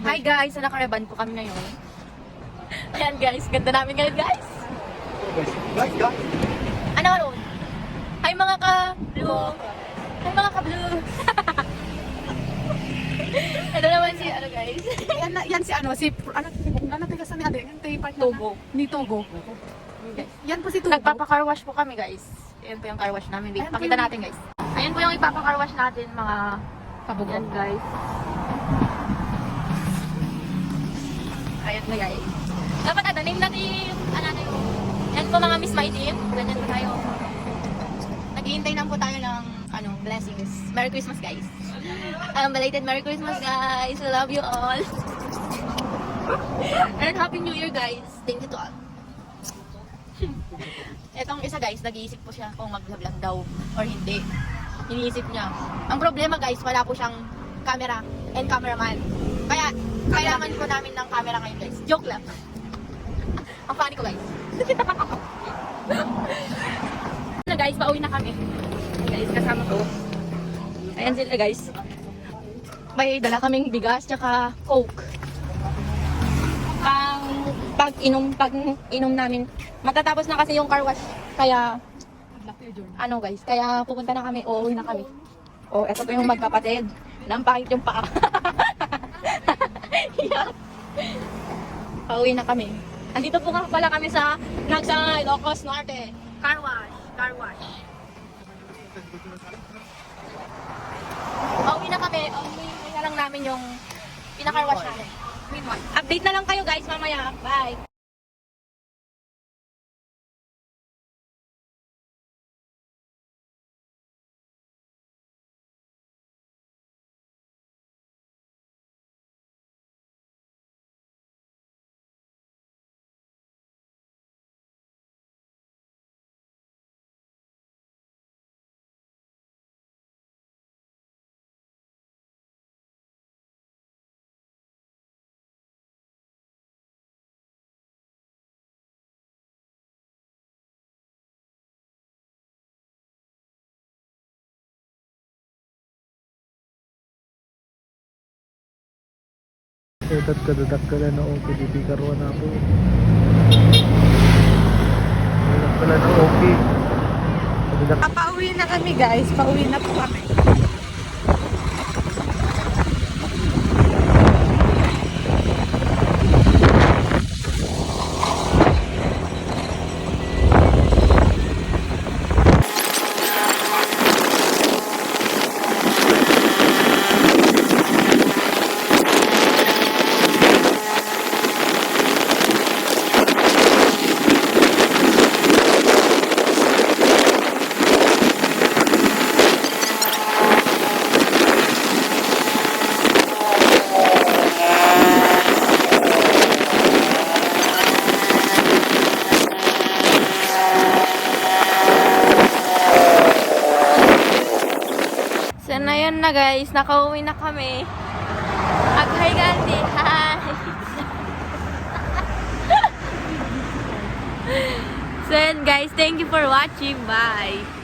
Hi guys, sa nakaraban po kami ngayon. Ayan guys, ganda namin ngayon guys. Guys. Ano ron? Hi mga ka-blue. Hi mga ka-blue. Ito naman si ano guys. Yan si ano, taga sa ni ate, yung tayo part Togo. ni Togo. Yan po si Togo. Nagpapa-car wash po kami guys. Ayan po yung car wash namin. Ayan po Pakita yung- natin guys. Ayan po yung ipapa-car wash natin mga Kabugo. Ayan guys. Ayan na guys. Dapat name natin yung ano na yung yan po mga Miss My Team. Ganyan po tayo. Naghihintay lang po tayo ng blessings. Merry Christmas guys. Belated Merry Christmas guys. I love you all. And Happy New Year guys. Thank you to all. Etong isa guys, nag-iisip po siya kung mag-vlog daw or hindi. Iniisip niya. Ang problema guys, wala po siyang camera and cameraman. Kaya, kailangan po namin ng camera ngayon guys. Joke lang. Ang funny ko guys. Na guys, pauwi na kami. Guys, kasama ko. Ayan sila guys. May dala kaming bigas tsaka coke. Pag inom namin. Matatapos na kasi yung car wash. Kaya ano guys, kaya pupunta na kami, uuwi na kami. Oh, eto po yung magkapatid. Nampakit yung paa. Yeah. Pauwi na kami. Andito po pala kami sa Nagsangay, Ilocos Norte. Car wash, car wash. Pauwi na kami. Pauwi na lang namin yung pinaka-car wash namin. Update na lang kayo guys mamaya. Bye. Dadak ka na okay, di karuan ako. Dadak ka na okay. Pauwi na kami guys, pauwi na po kami. So na yun na guys, nakauwi na kami. Hi Gandhi, hi! So yun guys, thank you for watching, bye!